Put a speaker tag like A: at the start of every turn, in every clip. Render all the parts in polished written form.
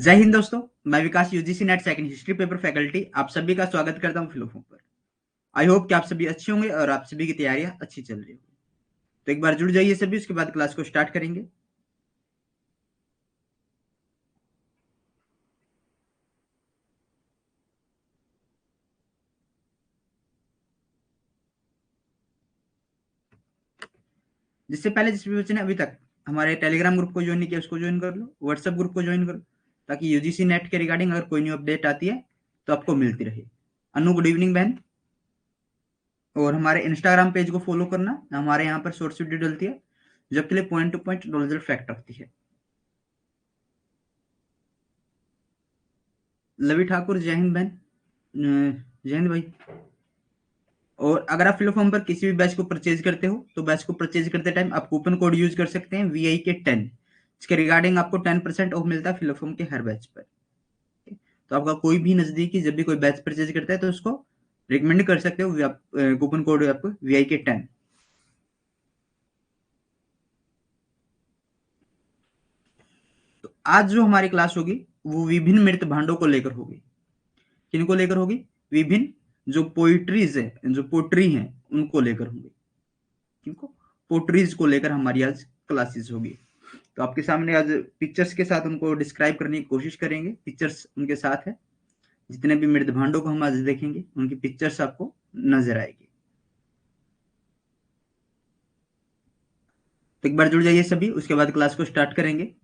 A: जय हिंद दोस्तों। मैं Vikas UGC NET second history paper faculty आप सभी का स्वागत करता हूं फिलोफोन पर। आई होप कि आप सभी अच्छे होंगे और आप सभी की तैयारियां अच्छी चल रही होंगी। तो एक बार जुड़ जाइए सभी, उसके बाद क्लास को स्टार्ट करेंगे। जिससे पहले जिस भी बच्चे ने अभी तक हमारे टेलीग्राम ग्रुप को ज्वाइन नहीं किया उसको ज्वाइन कर लो, व्हाट्सएप ग्रुप को ज्वाइन करो, ताकि यूजीसी नेट के रिगार्डिंग अगर कोई न्यू अपडेट आती है तो आपको मिलती रहे। अनु गुड इवनिंग बहन। और हमारे इंस्टाग्राम पेज को फॉलो करना, हमारे यहाँ पर शॉर्ट्स वीडियो डलती है जो आपके लिए point two point knowledgeable fact रखती है। लवी ठाकुर जय हिंद बहन। जय हिंद भाई। और अगर आप फिलोफॉर्म पर किसी भी बैच को परचेज करते हो तो बैच को परचेज करते टाइम आप कूपन कोड यूज कर सकते हैं VIK10। इसके रिगार्डिंग आपको 10% ऑफ मिलता है फिलोफॉर्म के हर बैच पर। तो आपका कोई भी नजदीकी जब भी कोई बैच परचेज करता है तो उसको रिकमेंड कर सकते हो, कूपन कोड आपको VIK10। तो आज जो हमारी क्लास होगी वो विभिन्न मृत भांडों को लेकर होगी। किनको लेकर होगी? विभिन्न जो पोइट्रीज है, जो पोट्री है उनको लेकर होंगे। किनको? पोट्रीज को लेकर हमारी आज क्लासेस होगी। तो आपके सामने आज पिक्चर्स के साथ उनको डिस्क्राइब करने की कोशिश करेंगे। पिक्चर्स उनके साथ है, जितने भी मृद भांडों को हम आज देखेंगे उनकी पिक्चर्स आपको नजर आएगी। तो एक बार जुड़ जाइए सभी, उसके बाद क्लास को स्टार्ट करेंगे।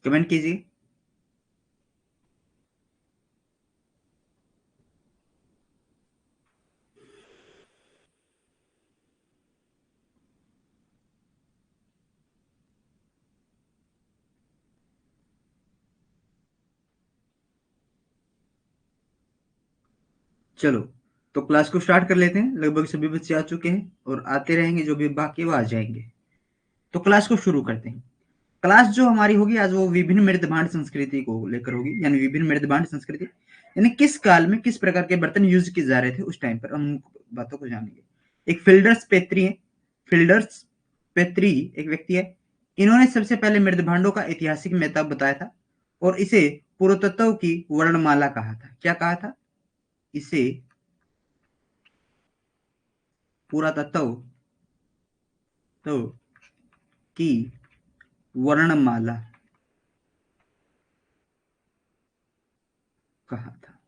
A: कमेंट कीजिए। चलो, तो क्लास को स्टार्ट कर लेते हैं। लगभग सभी बच्चे आ चुके हैं और आते रहेंगे, जो भी बाकी वो आ जाएंगे। तो क्लास को शुरू करते हैं। क्लास जो हमारी होगी आज वो विभिन्न मृदभांड संस्कृति को लेकर होगी, यानी विभिन्न मृदभांड संस्कृति यानी किस काल में किस प्रकार के बर्तन यूज किए जा रहे थे उस टाइम पर, हम उन बातों को जानेंगे। एक फिल्डर्स पेत्री है। फिल्डर्स पेत्री एक व्यक्ति है। इन्होंने सबसे पहले मृदभांडों का ऐतिहासिक महत्व बताया था और इसे पुरातत्व की वर्णमाला कहा था। क्या कहा था? इसे पुरातत्व तो की वर्णमाला कहा था।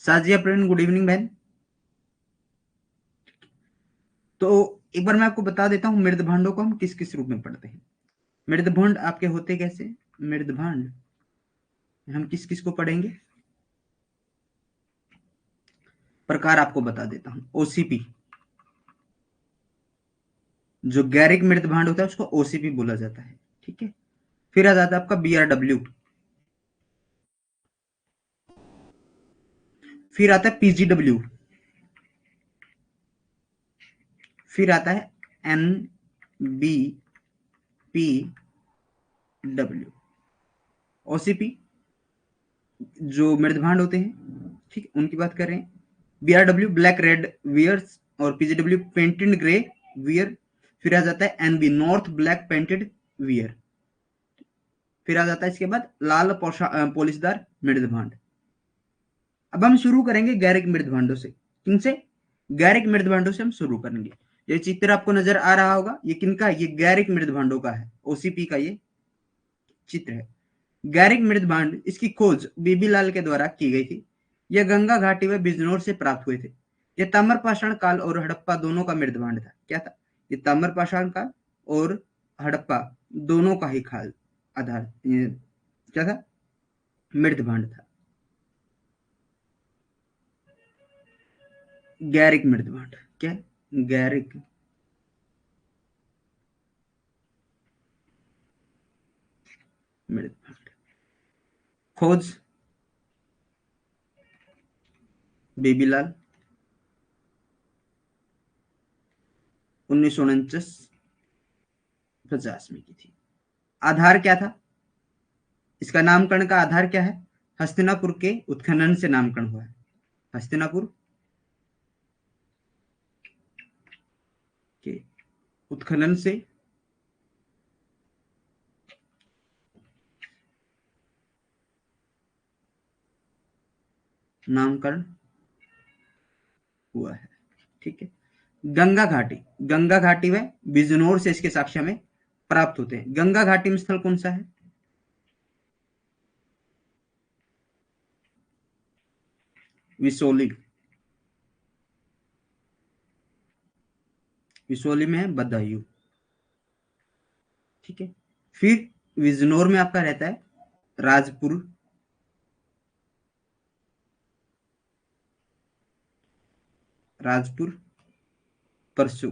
A: साजिया प्रवीण गुड इवनिंग बहन। तो एक बार मैं आपको बता देता हूं मृदभांडों को हम किस किस रूप में पढ़ते हैं। मृदभांड आपके होते कैसे? मृदभांड हम किस किस को पढ़ेंगे? प्रकार आपको बता देता हूं। OCP, जो गैरिक मृदभांड होता है उसको OCP बोला जाता है। ठीक है। फिर आ जाता है आपका BRW। फिर आता है PGW। फिर आता है NBPW। OCP जो मृदभांड होते हैं, ठीक, उनकी बात कर रहे हैं। BRW ब्लैक रेड वियर्स और PGW पेंटेड ग्रे वियर। फिर आ जाता है NB north black painted wear. फिर आ जाता है इसके बाद लाल पॉलिशदार मृदभांड। अब हम शुरू करेंगे गैरिक मृदभांडों से। किनसे? गैरिक मृदभांडों से हम शुरू करेंगे। ये चित्र आपको नजर आ रहा होगा, ये किनका? ये गैरिक मृदभांडों का है। OCP का ये चित्र है। गैरिक मृदभांड, इसकी खोज बीबी लाल के द्वारा की गई थी। यह गंगा घाटी व बिजनौर से प्राप्त हुए थे। यह ताम्र पाषाण काल और हड़प्पा दोनों का मृदभांड था। क्या था? ये ताम्र पाषाण काल और हड़प्पा दोनों का ही काल आधार क्या था? मृदभांड था। गैरिक मृदभांड क्या? गैरिक मृदभांड। खोज, बेबीलाल, 1949 50 में की थी। आधार क्या था इसका? नामकरण का आधार क्या है? हस्तिनापुर के उत्खनन से नामकरण हुआ है। हस्तिनापुर के उत्खनन से नामकरण हुआ है। ठीक है। गंगा घाटी, गंगा घाटी व बिजनौर से इसके साक्ष्य में प्राप्त होते हैं। गंगा घाटी में स्थल कौन सा है? विसोली, विसोली में है बदायूं। ठीक है। फिर बिजनौर में आपका रहता है राजपुर, राजपुर परसू,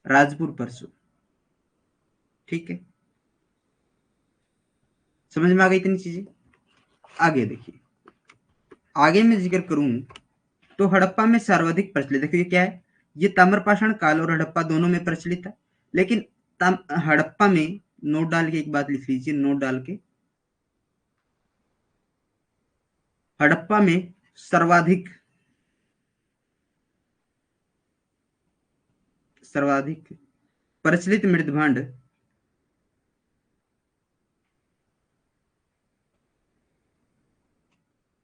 A: राजपुर परसू। ठीक है, समझ में आ गई इतनी चीजें? आगे देखिए, आगे मैं जिक्र करूं तो हड़प्पा में सर्वाधिक प्रचलित, देखिए क्या है, ये ताम्रपाषाण काल और हड़प्पा दोनों में प्रचलित था, लेकिन हड़प्पा में, नोट डाल के एक बात लिख लीजिए, नोट डाल के, हड़प्पा में सर्वाधिक सर्वाधिक प्रचलित मृदभांड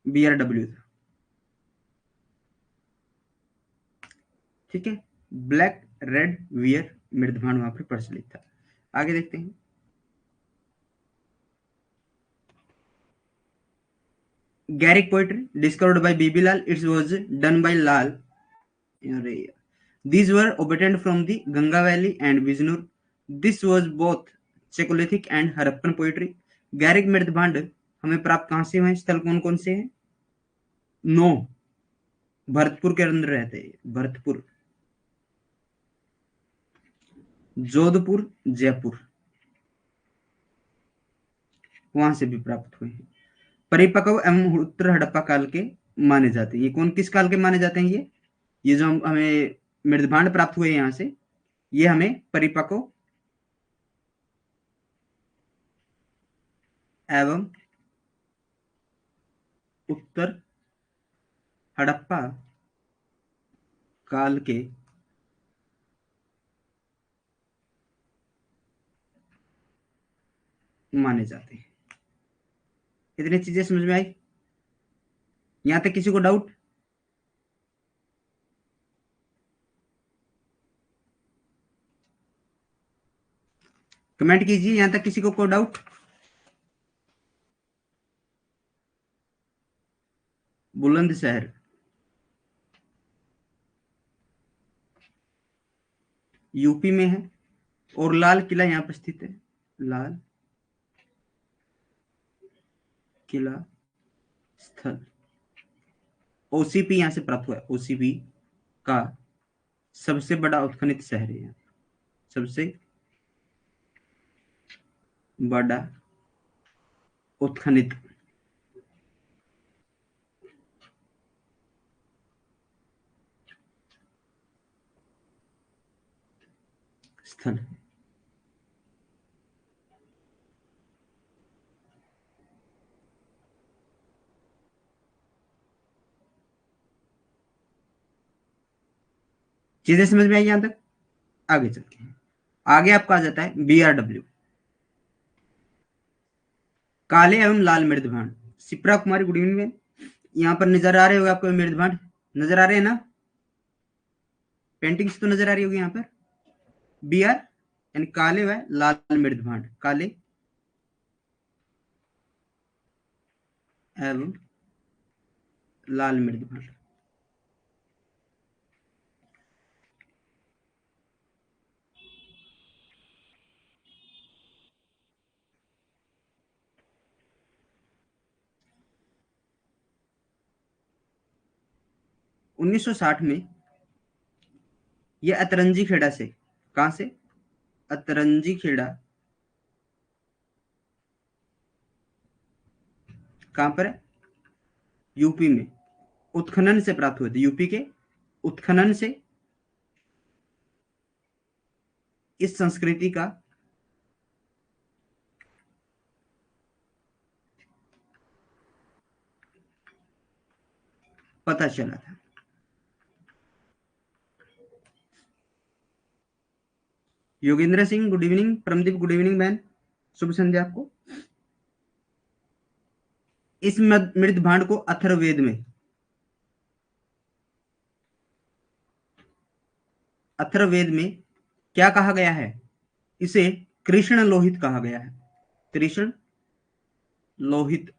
A: बीआरडब्ल्यू था। ठीक है, ब्लैक रेड वियर मृदभांड वहां पर प्रचलित था। आगे देखते हैं। Garrick poetry discovered by Bibilal. It was done by Lal. These were obtained from the Ganga Valley and Bijnor. This was both Chalcolithic and Harappan poetry. Garrick मृदभांड हमें प्राप्त कहां से हुए? स्थल कौन कौन से हैं? 9 भरतपुर के अंदर रहते हैं। भरतपुर, जोधपुर, जयपुर, वहां से भी प्राप्त हुए हैं। परिपक्व एवं उत्तर हड़प्पा काल के माने जाते हैं। ये कौन किस काल के माने जाते हैं? ये जो हमें मृदभांड प्राप्त हुए यहां से, ये हमें परिपक्व एवं उत्तर हड़प्पा काल के माने जाते हैं। इतनी चीजें समझ में आई? यहां तक किसी को डाउट? कमेंट कीजिए, यहां तक किसी को कोई डाउट? बुलंदशहर यूपी में है, और लाल किला यहां पर स्थित है। लाल किला स्थल ओसीपी यहां से प्राप्त हुआ है। ओसीपी का सबसे बड़ा उत्खनित शहर है यहाँ, सबसे बड़ा उत्खनित स्थल। चीजें समझ में आई यहां तक? आगे चलते हैं। आगे आपका आ जाता है बीआरडब्ल्यू, काले एवं लाल मृदभांड। शिप्रा कुमारी, गुड इवनिंग। यहाँ पर नजर आ रहे होगा आपको मृदभांड? नजर आ रहे हैं ना? पेंटिंग्स तो नजर आ रही होगी यहाँ पर। बीआर यानी काले व लाल मृदभांड, काले एवं लाल मृदभांड। उन्नीस सौ साठ में ये अतरंजी खेड़ा से, कहां से? अतरंजी खेड़ा कहां पर है? यूपी में उत्खनन से प्राप्त हुए थे। यूपी के उत्खनन से इस संस्कृति का पता चला था। Yogendra Singh good evening, Paramdeep good evening बहन, शुभ संध्या आपको। इस मृद भांड को अथर्ववेद में, अथर्ववेद में क्या कहा गया है? इसे कृष्ण लोहित कहा गया है। कृष्ण लोहित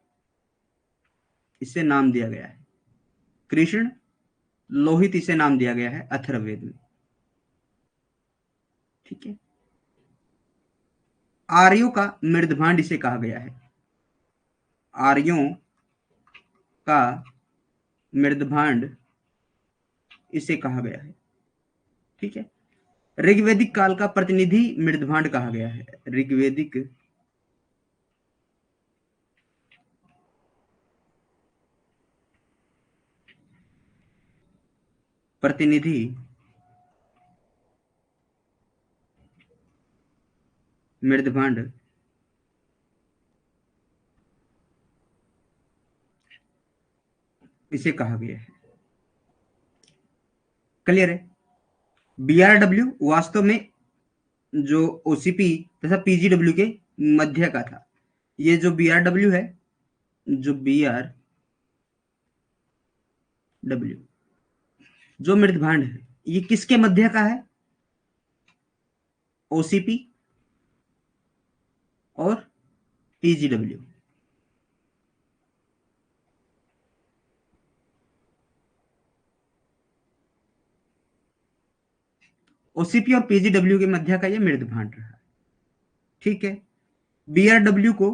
A: इसे नाम दिया गया है। कृष्ण लोहित इसे नाम दिया गया है अथर्ववेद में। ठीक है। आर्यों का मृदभांड इसे कहा गया है। आर्यों का मृदभांड इसे कहा गया है। ठीक है। ऋग्वैदिक काल का प्रतिनिधि मृदभांड कहा गया है। ऋग्वैदिक प्रतिनिधि मृदभांड इसे कहा गया है। क्लियर है? बीआरडब्ल्यू वास्तव में जो ओसीपी तथा पीजीडब्ल्यू के मध्य का था। ये जो बीआरडब्ल्यू है, जो बीआरडब्ल्यू जो मृदभांड है, ये किसके मध्य का है? ओसीपी और पीजीडब्ल्यू। ओसीपी और पीजीडब्ल्यू के मध्य का ये मृदभांड रहा। ठीक है। बीआरडब्ल्यू को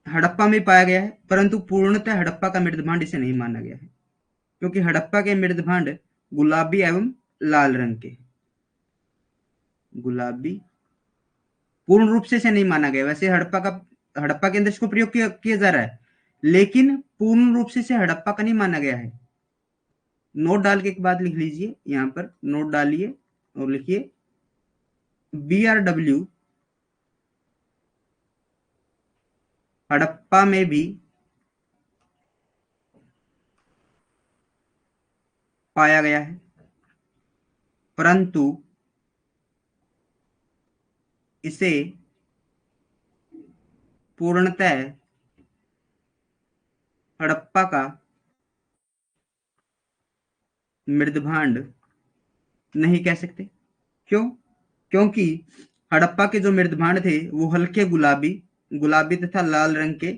A: हड़प्पा में पाया गया है, परंतु पूर्णतः हड़प्पा का मृदभांड इसे नहीं माना गया है, क्योंकि हड़प्पा के मृदभांड गुलाबी एवं लाल रंग के। गुलाबी पूर्ण रूप से इसे नहीं माना गया। वैसे हड़प्पा के अंदर इसको प्रयोग किया जा रहा है, लेकिन पूर्ण रूप से इसे हड़प्पा का नहीं माना गया है। नोट डाल के एक बात लिख लीजिए, यहां पर नोट डालिए और लिखिए बीआरडब्ल्यू हड़प्पा में भी पाया गया है, परंतु इसे पूर्णतः हड़प्पा का मृदभांड नहीं कह सकते। क्यों? क्योंकि हड़प्पा के जो मृदभांड थे वो हल्के गुलाबी तथा लाल रंग के।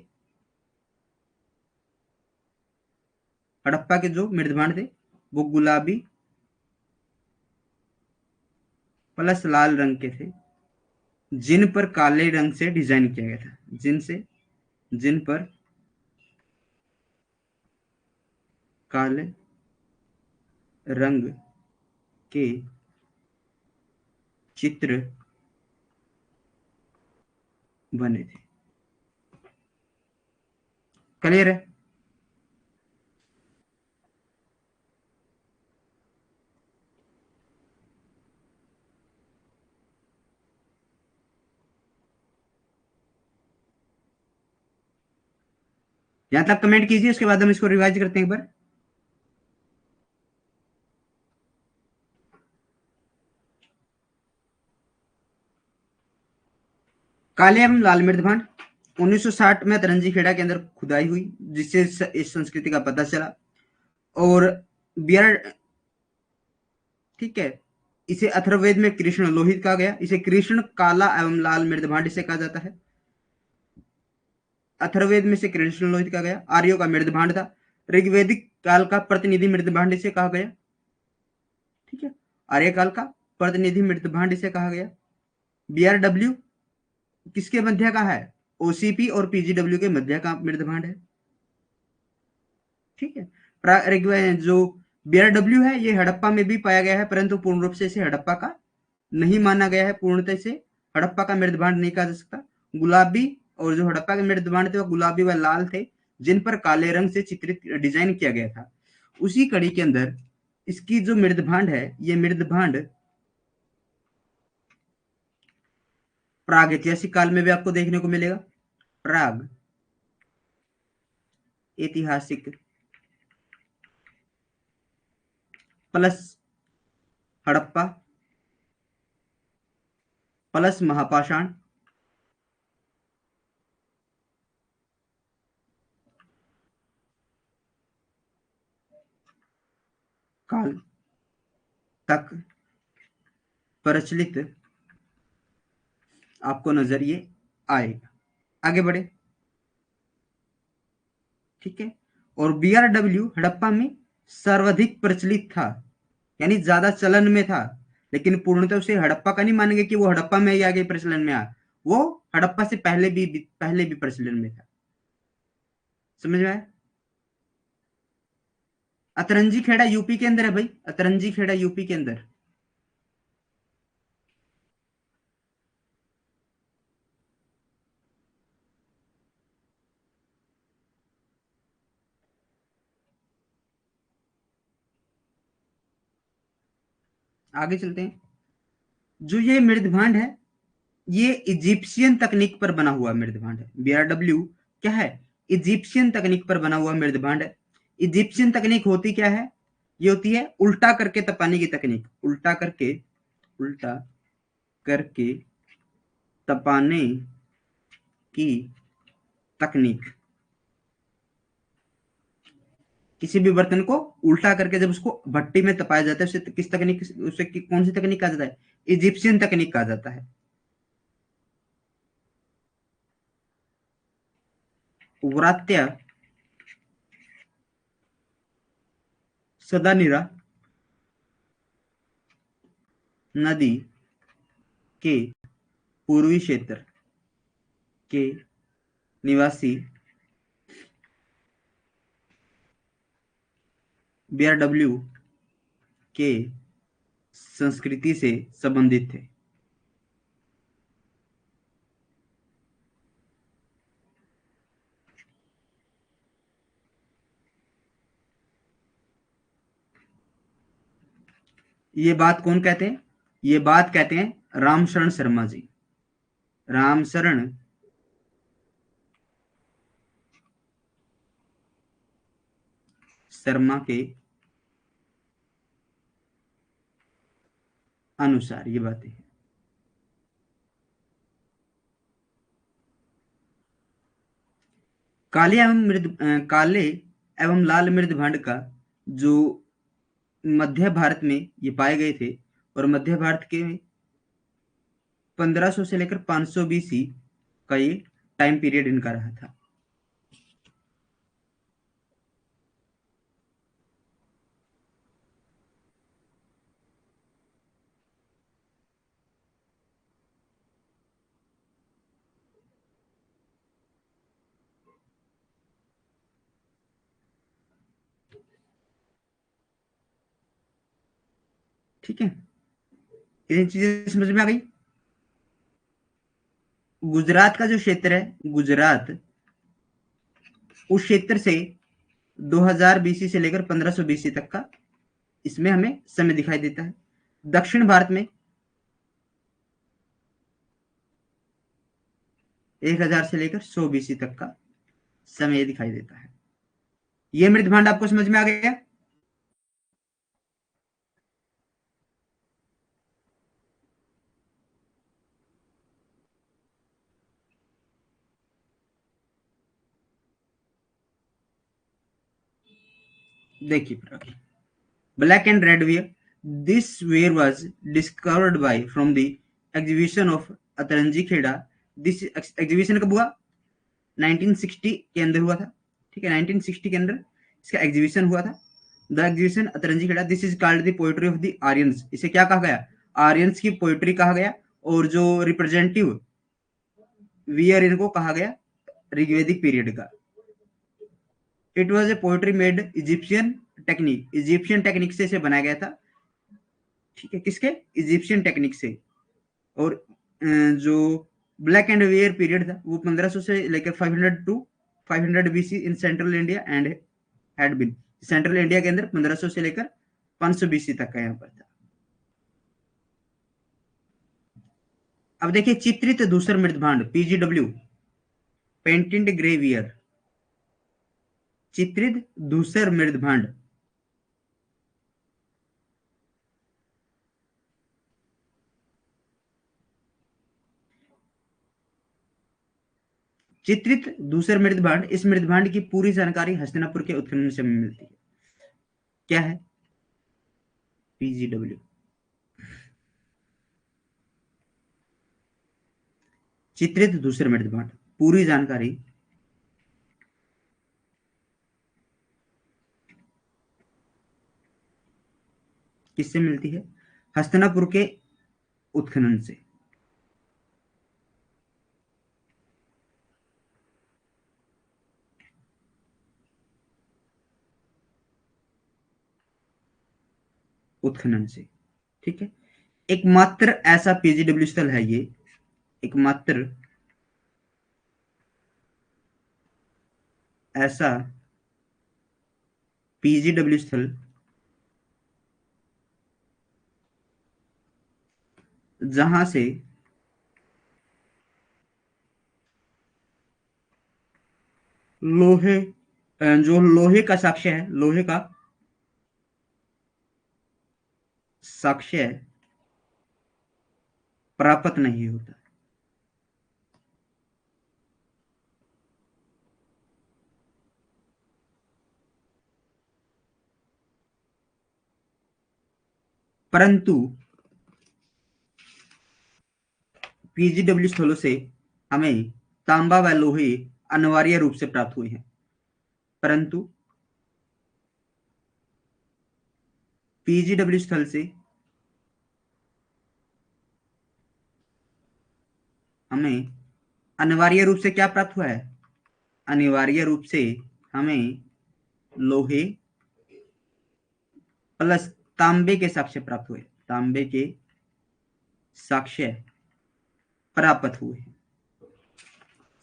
A: हड़प्पा के जो मृदभांड थे वो गुलाबी प्लस लाल रंग के थे, जिन पर काले रंग से डिजाइन किया गया था। जिन पर काले रंग के चित्र बने थे। क्लियर है? यहां तक कमेंट कीजिए, उसके बाद हम इसको रिवाइज करते हैं एक बार। काले एवं लाल मृदभांड 1960 में तरंजी खेड़ा के अंदर खुदाई हुई, जिससे इस संस्कृति का पता चला। और बियर ठीक है, इसे अथर्ववेद में कृष्ण लोहित कहा गया। इसे कृष्ण काला एवं लाल मृदभांड इसे कहा जाता है। अथर्ववेद में से कृष्ण लोहित कहा गया। आर्यों का मृदभांड था। ऋग्वैदिक काल का प्रतिनिधि मृदभांड इसे कहा गया। ठीक है, आर्य काल का प्रतिनिधि मृदभांड इसे कहा गया। बीआरडब्ल्यू किसके मध्य का है? ओसीपी और पीजीडब्ल्यू के मध्य का मृदभांड है। ठीक है। जो बीआरडब्ल्यू है ये हड़प्पा में भी पाया गया है, परंतु पूर्ण रूप से इसे हड़प्पा का नहीं माना गया है। पूर्णतः से हड़प्पा का मृदभांड नहीं कहा जा सकता। गुलाबी और जो हड़प्पा के मृदभांड थे वो गुलाबी व लाल थे, जिन पर काले रंग से चित्रित डिजाइन किया गया था। उसी कड़ी के अंदर इसकी जो मृदभांड है, ये मृदभांड प्राग ऐतिहासिक काल में भी आपको देखने को मिलेगा। प्राग ऐतिहासिक प्लस हड़प्पा प्लस महापाषाण काल तक प्रचलित आपको नजर ये आएगा। आगे बढ़े, ठीक है। और बीआरडब्ल्यू हड़प्पा में सर्वाधिक प्रचलित था, यानी ज्यादा चलन में था, लेकिन पूर्णतः उसे हड़प्पा का नहीं मानेंगे कि वो हड़प्पा में ही आगे प्रचलन में आ, वो हड़प्पा से पहले भी प्रचलन में था। समझ में आया? अतरंजी खेड़ा यूपी के अंदर है भाई, अतरंजी खेड़ा यूपी के अंदर। आगे चलते हैं। जो ये मृदभांड है, ये इजिप्शियन तकनीक पर बना हुआ मृदभांड है। बीआरडब्ल्यू क्या है? इजिप्शियन तकनीक पर बना हुआ मृदभांड है। इजिप्शियन तकनीक होती क्या है? ये होती है उल्टा करके तपाने की तकनीक। उल्टा करके तपाने की तकनीक। किसी भी बर्तन को उल्टा करके जब उसको भट्टी में तपाया जाता है, उसे किस तकनीक, उसे कौन सी तकनीक कहा जाता है? इजिप्शियन तकनीक कहा जाता है। व्रात्या सदानीरा नदी के पूर्वी क्षेत्र के निवासी बीआरडब्ल्यू के संस्कृति से संबंधित थे। ये बात कौन कहते हैं? ये बात कहते हैं रामशरण शर्मा जी। रामशरण शर्मा के अनुसार ये बातें हैं। काले एवं लाल मृदभांड का जो मध्य भारत में ये पाए गए थे, और मध्य भारत के 1500 से लेकर 500 बीसी का ये टाइम पीरियड इनका रहा था। ठीक है, ये चीजें समझ में आ गई। गुजरात का जो क्षेत्र है, गुजरात, उस क्षेत्र से 2000 बीसी से लेकर 1500 बीसी तक का इसमें हमें समय दिखाई देता है। दक्षिण भारत में 1000 से लेकर 100 बीसी तक का समय दिखाई देता है। ये मृदभांड आपको समझ में आ गया? देखिए, black and red ware. This ware was discovered by from the exhibition of Atranji Khera. This exhibition कब हुआ? 1960 के अंदर हुआ था। ठीक है, 1960 के अंदर इसका एग्जीबिशन हुआ था। The exhibition Atranji Khera, this is called the poetry of the Aryans. इसे क्या कहा गया? आर्यंस की पोएट्री कहा गया। और जो रिप्रेजेंटेटिव वियर इनको कहा गया ऋग्वेदिक पीरियड का। It was a poetry made Egyptian technique. Egyptian technique से इसे बनाया गया था। ठीक है, किसके? इजिप्शियन टेक्निक से। और जो ब्लैक एंड वेयर पीरियड था वो 1500 से लेकर 500 to 500 BC in central India and had been, central India के अंदर 1500 से लेकर 500 BC तक का यहाँ पर था। अब देखिए चित्रित धूसर मृदभांड PGW, पेंटेड ग्रेवियर, चित्रित धूसर मृदभांड, चित्रित धूसर मृदभांड, इस मृदभांड की पूरी जानकारी हस्तिनापुर के उत्खनन से मिलती है। क्या है? PGW, चित्रित धूसर मृदभांड, पूरी जानकारी किससे मिलती है? हस्तिनापुर के उत्खनन से। उत्खनन से, ठीक है। एकमात्र ऐसा PGW स्थल है ये, एकमात्र ऐसा PGW स्थल जहां से लोहे, जो लोहे का साक्ष्य है, लोहे का साक्ष्य प्राप्त नहीं होता। परंतु PGW स्थलों से हमें तांबा व लोहे अनिवार्य रूप से प्राप्त हुए हैं, परंतु PGW स्थल से हमें अनिवार्य रूप से क्या प्राप्त हुआ है? अनिवार्य रूप से हमें लोहे प्लस तांबे के साक्ष्य प्राप्त हुए, तांबे के साक्ष्य प्राप्त हुए।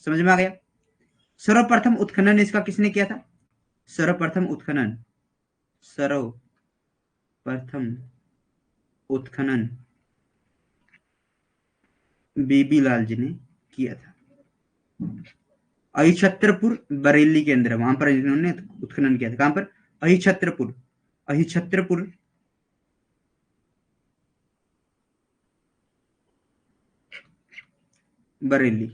A: समझ में आ गया? सर्वप्रथम उत्खनन इसका किसने किया था? सर्वप्रथम उत्खनन, सर्वप्रथम उत्खनन बीबी लाल जी ने किया था। अहिछत्रपुर बरेली के अंदर, वहां पर इन्होंने उत्खनन किया था। कहां पर? अहिछत्रपुर, अहिछत्रपुर बरेली,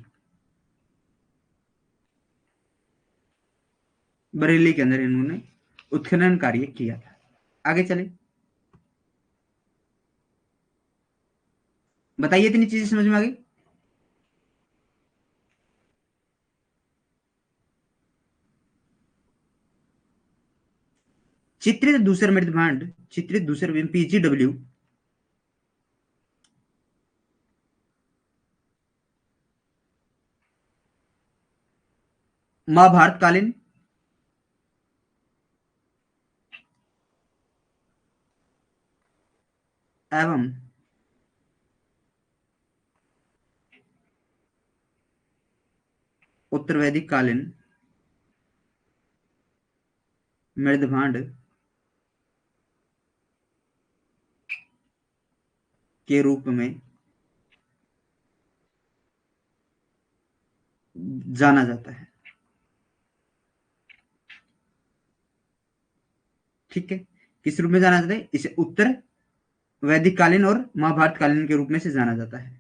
A: बरेली के अंदर इन्होंने उत्खनन कार्य किया था। आगे चले, बताइए इतनी चीजें समझ में आ गई? चित्रित दूसर मृदभांड, चित्रित दूसर PGW महाभारतकालीन एवं उत्तर वैदिक कालीन मृदभांड के रूप में जाना जाता है। ठीक है, किस रूप में जाना जाता है? इसे उत्तर वैदिक कालीन और महाभारत कालीन के रूप में से जाना जाता है।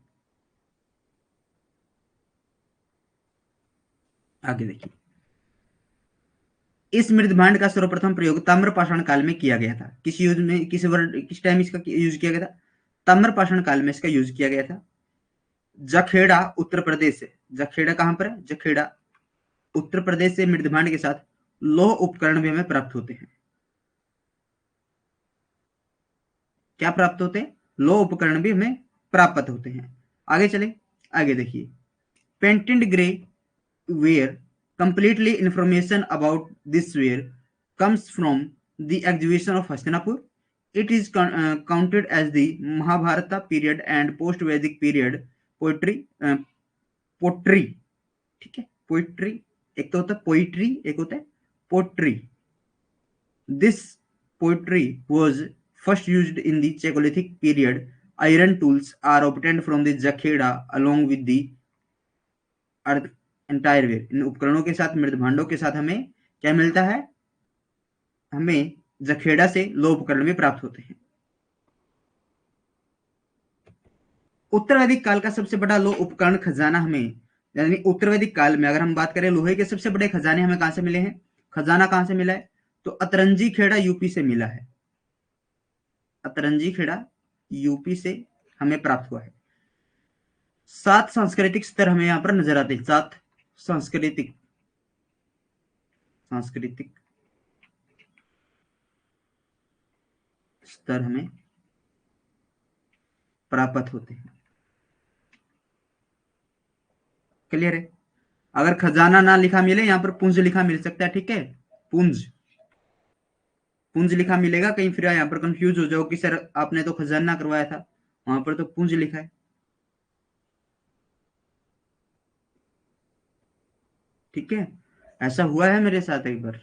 A: आगे देखिए, इस मृदभांड का सर्वप्रथम प्रयोग ताम्रपाषाण काल में किया गया था। किस युग में, किस टाइम इसका यूज किया गया था? ताम्रपाषाण काल में इसका यूज किया गया था। जखेड़ा उत्तर प्रदेश से, जखेड़ा कहां पर है? जखेड़ा उत्तर प्रदेश से मृदभांड के साथ लौह उपकरण भी हमें प्राप्त होते हैं। क्या प्राप्त होते हैं? लौह उपकरण भी हमें प्राप्त होते हैं। आगे चले, आगे देखिए, painted grey ware, completely information about this ware comes from the exhibition of Hastinapur. It is counted as the Mahabharata period and post-Vedic period pottery, ठीक है, पोइट्री एक तो होता है पोइट्री, एक होता है pottery. This poetry was first used in the chalcolithic period. Iron tools are obtained from the Jakhera along with the earth entire ware. इन उपकरणों के साथ, मृदभांडों के साथ हमें क्या मिलता है? हमें जखेड़ा से लौह उपकरण भी प्राप्त होते हैं। उत्तर वैदिक काल का सबसे बड़ा लौह उपकरण खजाना हमें, यानी उत्तर वैदिक काल में अगर हम बात करें लोहे के सबसे बड़े खजाने हमें कहां से मिले हैं, खजाना कहां से मिला है? तो अतरंजी खेड़ा यूपी से मिला है। अतरंजी खेड़ा यूपी से हमें प्राप्त हुआ है। 7 सांस्कृतिक स्तर हमें यहां पर नजर आते हैं। 7 सांस्कृतिक सांस्कृतिक स्तर हमें प्राप्त होते हैं। क्लियर है? अगर खजाना ना लिखा मिले, यहां पर पुंज लिखा मिल सकता है, ठीक है? पुंज, पुंज लिखा मिलेगा कहीं, फिर यहाँ पर कंफ्यूज हो जाओ कि सर आपने तो खजाना करवाया था, वहां पर तो पुंज लिखा है। ठीक है, ऐसा हुआ है मेरे साथ एक बार।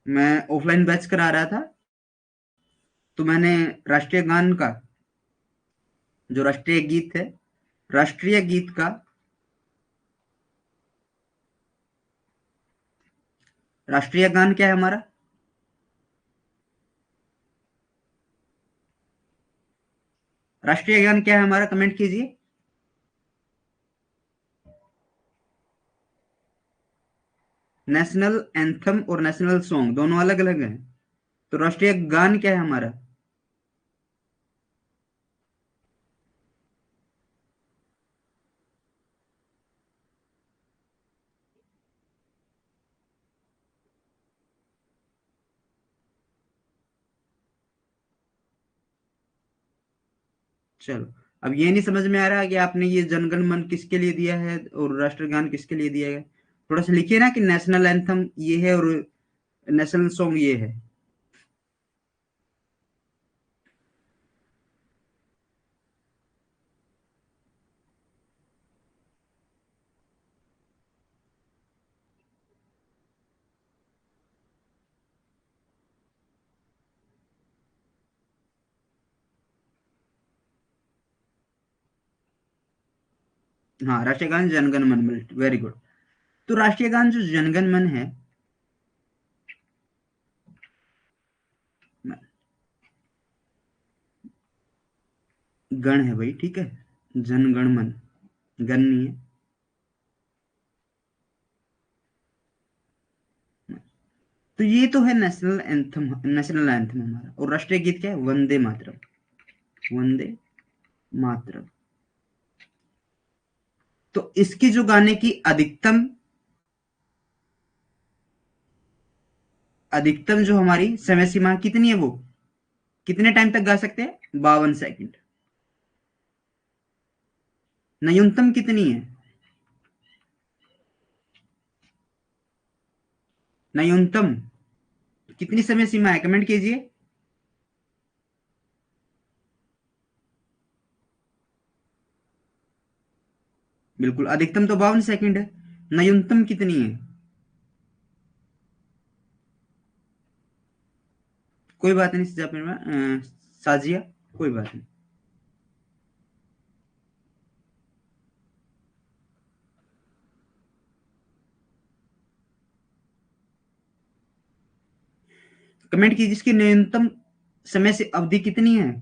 A: मैं ऑफलाइन बैच करा रहा था, तो मैंने राष्ट्रीय गान का, जो राष्ट्रीय गीत है, राष्ट्रीय गीत का, राष्ट्रीय गान क्या है हमारा? राष्ट्रीय गान क्या है हमारा? कमेंट कीजिए। नेशनल एंथम और नेशनल सॉन्ग दोनों अलग अलग हैं, तो राष्ट्रीय गान क्या है हमारा? चलो, अब ये नहीं समझ में आ रहा कि आपने ये जनगण मन किसके लिए दिया है और राष्ट्रगान किसके लिए दिया है? थोड़ा सा लिखिए ना कि नेशनल एंथम ये है और नेशनल सॉन्ग ये है। हाँ, राष्ट्रीय गान जनगण मन, वेरी गुड। तो राष्ट्रीय गान जो जनगण मन है, गण है भाई, ठीक है? जनगण मन, गण नहीं है। तो ये तो है नेशनल एंथम, नेशनल एंथम हमारा। और राष्ट्रीय गीत क्या है? वंदे मातरम, वंदे मातरम। तो इसकी जो गाने की अधिकतम, अधिकतम जो हमारी समय सीमा कितनी है, वो कितने टाइम तक गा सकते हैं? 52 सेकंड। न्यूनतम कितनी है? न्यूनतम कितनी समय सीमा है? कमेंट कीजिए। बिल्कुल, अधिकतम तो 52 सेकंड है। न्यूनतम कितनी है? कोई बात नहीं साजिया, कोई बात नहीं। कमेंट कीजिए इसकी न्यूनतम समय से अवधि कितनी है?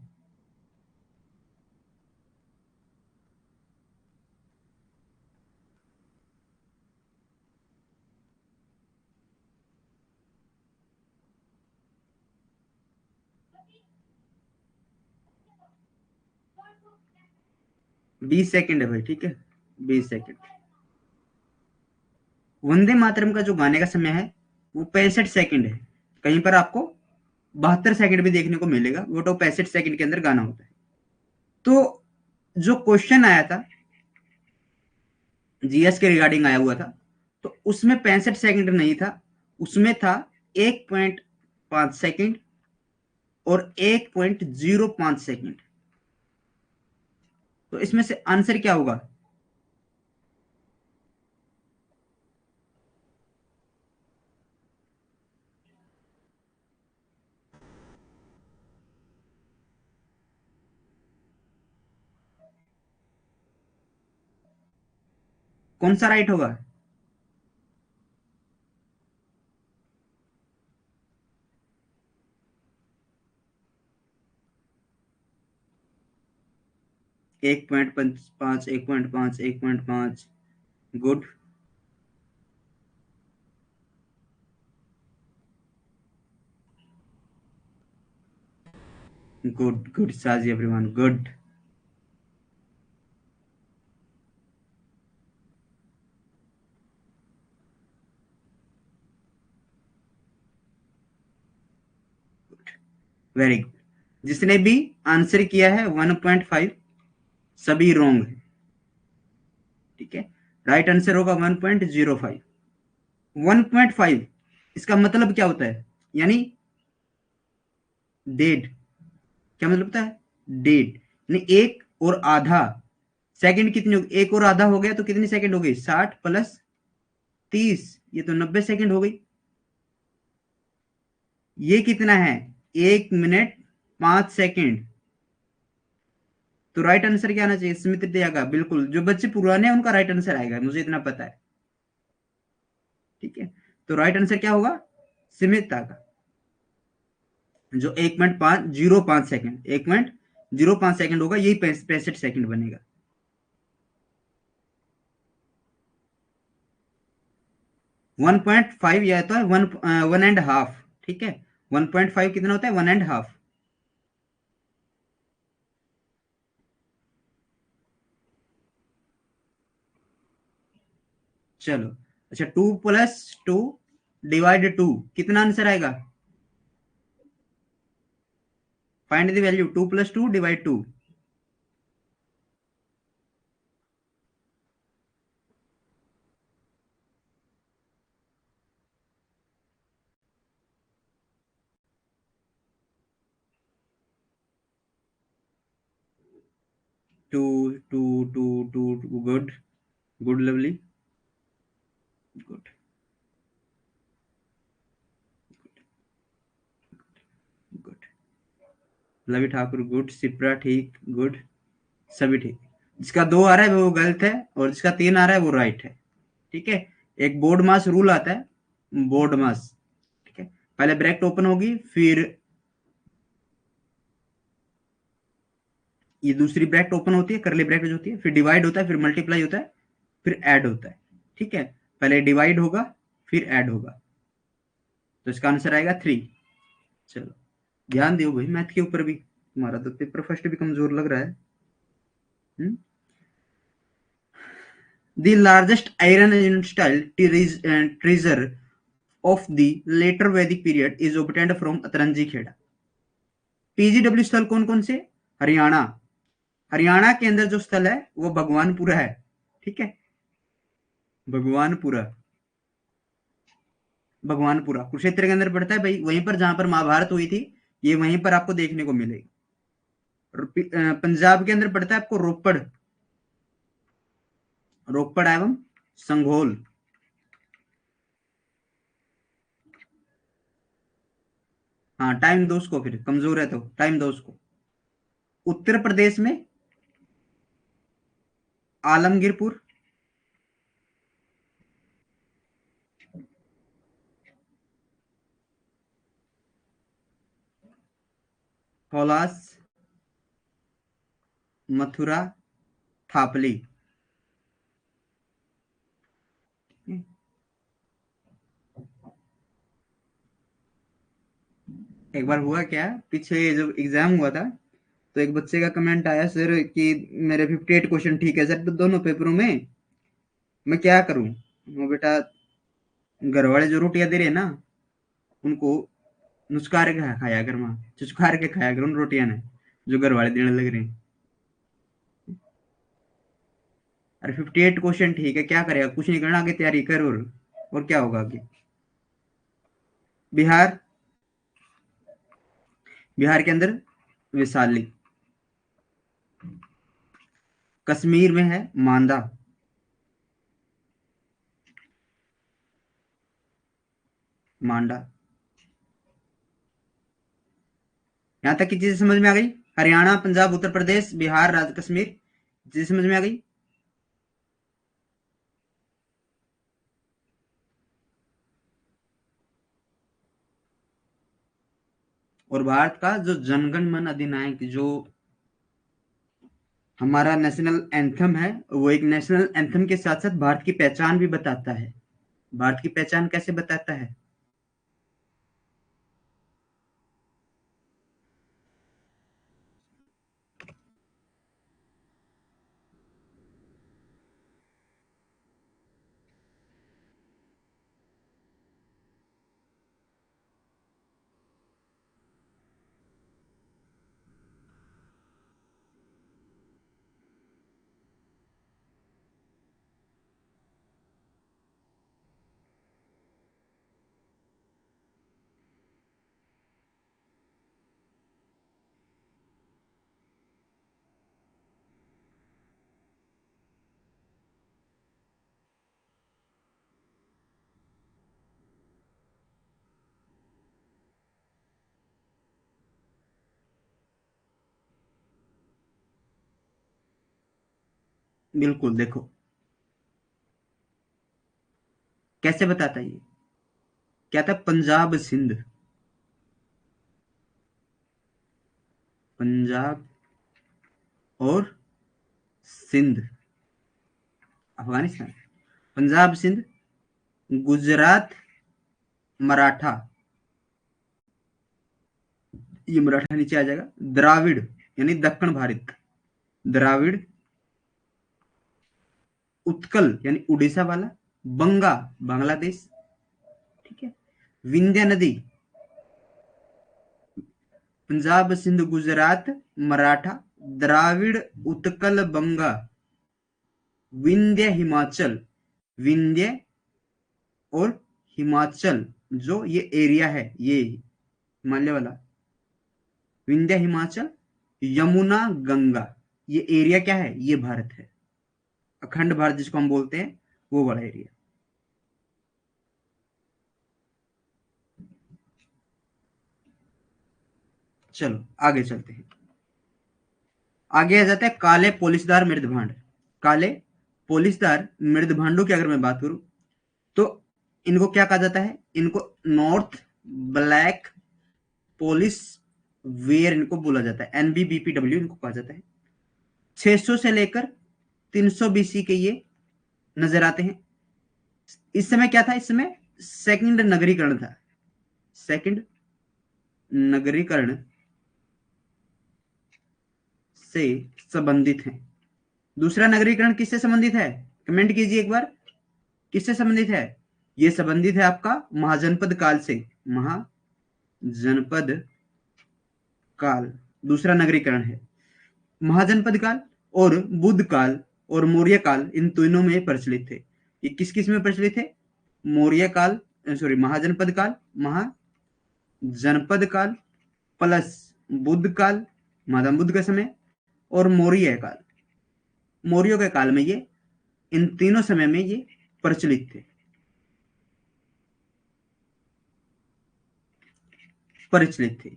A: बीस सेकंड है भाई, ठीक है? 20 सेकंड। वंदे मातरम का जो गाने का समय है वो 65 सेकंड है। कहीं पर आपको 72 सेकंड भी देखने को मिलेगा, वो तो 65 सेकंड के अंदर गाना होता है। तो जो क्वेश्चन आया था जीएस के रिगार्डिंग आया हुआ था, तो उसमें 65 सेकंड नहीं था, उसमें था 1.5 सेकंड और 1.05 सेकंड। तो इसमें से आंसर क्या होगा? कौन सा राइट होगा? एक पॉइंट पांच, 1.5, 1.5। गुड गुड गुड साजी एवरीवन, गुड। Very good. जिसने भी आंसर किया है 1.5, सभी रॉन्ग है। ठीक है, राइट आंसर होगा 1.05। 1.5 इसका मतलब क्या होता है? यानी डेढ़। क्या मतलब होता है? डेढ़ यानी एक और आधा सेकंड कितनी होगी? एक और आधा हो गया तो कितनी सेकंड हो गई? 60 प्लस 30, ये तो 90 सेकंड हो गई। ये कितना है? 1 मिनट 5 सेकंड। तो राइट आंसर क्या आना चाहिए? स्मित दिया का, बिल्कुल। जो बच्चे पुराने हैं उनका राइट आंसर आएगा, मुझे इतना पता है। ठीक है, तो राइट आंसर क्या होगा? स्मिता का, जो 1.505 सेकंड, 1.05 सेकंड होगा, यही 65 सेकंड बनेगा। 1.5 या तो है 1.5। ठीक है, 1.5 कितना होता है? 1.5। चलो, अच्छा, 2+2 डिवाइड 2 कितना आंसर आएगा? Find the value 2+2 divide 2। 2 2 2 2। Good good lovely, good good. Lovi Thakur good, Sipra ठीक, गुड, सभी ठीक। जिसका 2 आ रहा है वो गलत है, और जिसका 3 आ रहा है वो राइट है। ठीक है, एक बोर्ड मास रूल आता है, बोर्ड मास। ठीक है, पहले ब्रैकेट ओपन होगी, फिर ये दूसरी ब्रैकेट ओपन होती है, करली ब्रैकेट होती है, फिर डिवाइड होता है, फिर मल्टीप्लाई होता है, फिर ऐड होता है। ठीक है, पहले डिवाइड होगा, फिर ऐड होगा, तो इसका आंसर आएगा 3। चलो, ध्यान दियो भाई मैथ के ऊपर भी, तुम्हारा तो पेपर फर्स्ट भी कमजोर लग रहा है। The largest iron style treasure of the later Vedic period is obtained from Atranji Khera. PGW स्थल कौन कौन से? हरियाणा। हरियाणा के अंदर जो स्थल है वो भगवानपुरा है। ठीक है, भगवानपुरा, भगवानपुरा कुरुक्षेत्र के अंदर पड़ता है भाई, वहीं पर जहां पर महाभारत हुई थी, ये वहीं पर आपको देखने को मिलेगी। पंजाब के अंदर पड़ता है आपको रोपड़, रोपड़ एवं संघोल। हाँ, टाइम दो उसको, फिर कमजोर है तो टाइम दो उसको। उत्तर प्रदेश में आलमगीरपुर, हौलास, मथुरा, थापली। एक बार हुआ क्या, पीछे जब एग्जाम हुआ था, तो एक बच्चे का कमेंट आया, सर कि मेरे 58 क्वेश्चन ठीक है सर, तो दोनों पेपरों में मैं क्या करूं? वो बेटा, घर वाले जो रोटियां दे रहे हैं ना, उनको नुस्कार के खाया कर, माँ चुचकार के खाया कर उन रोटियां ने, जो घर वाले देने लग रहे हैं। अरे 58 क्वेश्चन ठीक है, क्या करेगा? कुछ नहीं करना, आगे तैयारी कर, और क्या होगा आगे? बिहार, बिहार के अंदर वैशाली। कश्मीर में है मांदा, मांडा। यहां तक की चीजें समझ में आ गई? हरियाणा, पंजाब, उत्तर प्रदेश, बिहार, राज्य कश्मीर, चीजें समझ में आ गई? और भारत का जो जनगण मन अधिनायक, जो हमारा नेशनल एंथम है, वो एक नेशनल एंथम के साथ साथ भारत की पहचान भी बताता है। भारत की पहचान कैसे बताता है? बिल्कुल, देखो कैसे बताता है ये। क्या था? पंजाब सिंध, पंजाब और सिंध, अफगानिस्तान, पंजाब सिंध, गुजरात, मराठा, ये मराठा नीचे आ जाएगा, द्राविड़ यानी दक्षिण भारत, द्राविड़, उत्कल यानी उड़ीसा वाला, बंगा बांग्लादेश, ठीक है, विंध्य नदी, पंजाब सिंध गुजरात मराठा, द्राविड़ उत्कल बंगा, विंध्य हिमाचल, विंध्य और हिमाचल, जो ये एरिया है, ये हिमालय वाला, विंध्य हिमाचल, यमुना गंगा, ये एरिया क्या है? ये भारत है, अखंड भारत जिसको हम बोलते हैं, वो वाला एरिया। चलो आगे चलते हैं। आगे आ जाता है काले पोलिसदार मृदभांड। काले पोलिसदार मृदभांडों की अगर मैं बात करूं तो इनको क्या कहा जाता है? इनको नॉर्थ ब्लैक पोलिस वेयर इनको बोला जाता है, NBBPW इनको कहा जाता है। 600 से लेकर 300 BC के ये नजर आते हैं। इस समय क्या था? इस समय सेकंड नगरीकरण था, सेकंड नगरीकरण से संबंधित है। दूसरा नगरीकरण किससे संबंधित है? कमेंट कीजिए एक बार, किससे संबंधित है? ये संबंधित है आपका महाजनपद काल से, महाजनपद काल दूसरा नगरीकरण है। महाजनपद काल और बुद्ध काल और मौर्य काल, इन तीनों में प्रचलित थे। ये किस किस में प्रचलित है? मौर्य काल, सॉरी, महाजनपद काल, महाजनपद काल प्लस बुद्ध काल, महादान बुद्ध का समय, और मौर्य काल, मौर्यों के काल में ये, इन तीनों समय में ये प्रचलित थे, प्रचलित थे।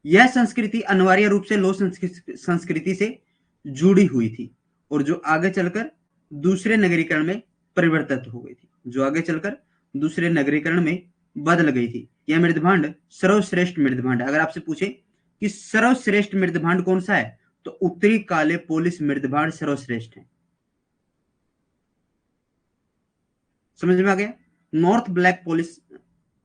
A: यह संस्कृति अनिवार्य रूप से लोक संस्कृति से जुड़ी हुई थी और जो आगे चलकर दूसरे नगरीकरण में परिवर्तित हो गई थी, जो आगे चलकर दूसरे नगरीकरण में बदल गई थी। यह मृदभांड सर्वश्रेष्ठ मृदभांड है। अगर आपसे पूछे कि सर्वश्रेष्ठ मृदभांड कौन सा है, तो उत्तरी काले पोलिस मृदभांड सर्वश्रेष्ठ है। समझ में आ गया? North black police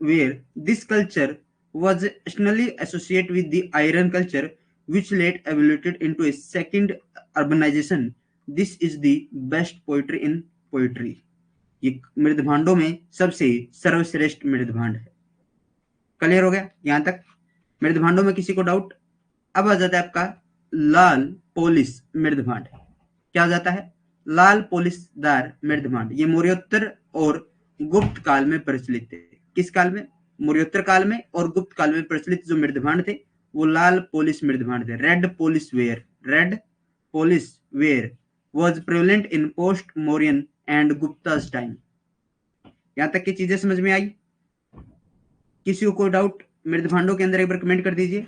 A: where this culture was traditionally associated with the iron culture, which later evolved into a second urbanization. This is the best poetry in poetry. ये मृदभांडों में सबसे सर्वश्रेष्ठ मृदभांड है। क्लियर हो गया यहां तक? मृदभांडों में किसी को डाउट? अब आ जाता है आपका लाल पोलिस मृदभांड। क्या आ जाता है? लाल पोलिसदार मृदभांड। ये मौर्योत्तर और गुप्त काल में प्रचलित थे। किस काल में? मौर्योत्तर काल में और गुप्त काल में प्रचलित जो मृदभांड थे वो लाल पोलिस मृदभांड थे। Red polish ware, red polish ware was prevalent in post Mauryan and Gupta's time. यहां तक की चीजें समझ में आई? किसी को कोई डाउट मृदभांडों के अंदर एक बार कमेंट कर दीजिए।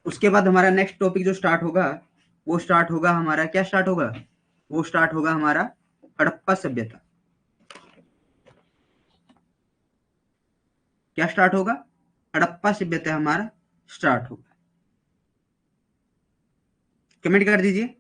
A: उसके बाद हमारा नेक्स्ट टॉपिक जो स्टार्ट होगा वो स्टार्ट होगा हमारा, क्या स्टार्ट होगा? वो स्टार्ट होगा हमारा हड़प्पा सभ्यता। क्या स्टार्ट होगा? हड़प्पा सभ्यता हमारा स्टार्ट होगा। कमेंट कर दीजिए।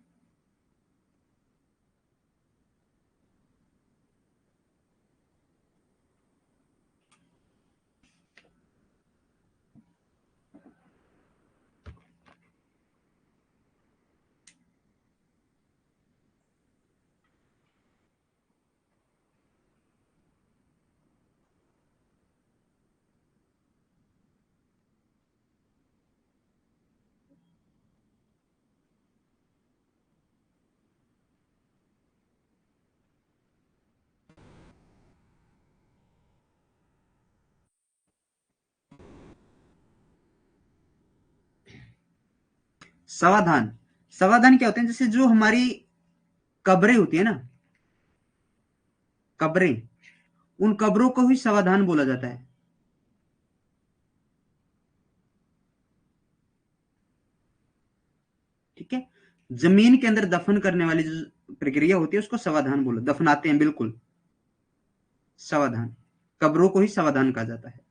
A: समाधान, समाधान क्या होते हैं? जैसे जो हमारी कब्रें होती है ना, कब्रें, उन कब्रों को ही समाधान बोला जाता है। ठीक है, जमीन के अंदर दफन करने वाली जो प्रक्रिया होती है उसको समाधान बोलो, दफनाते हैं, बिल्कुल समाधान, कब्रों को ही समाधान कहा जाता है।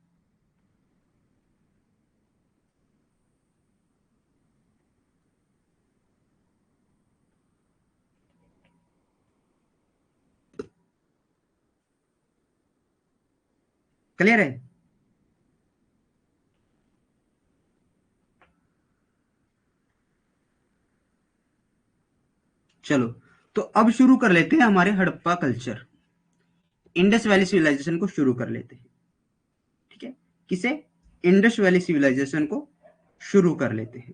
A: क्लियर है? चलो, तो अब शुरू कर लेते हैं हमारे Harappa culture, Indus valley civilization को शुरू कर लेते हैं। ठीक है, किसे? इंडस वैली सिविलाइजेशन को शुरू कर लेते हैं।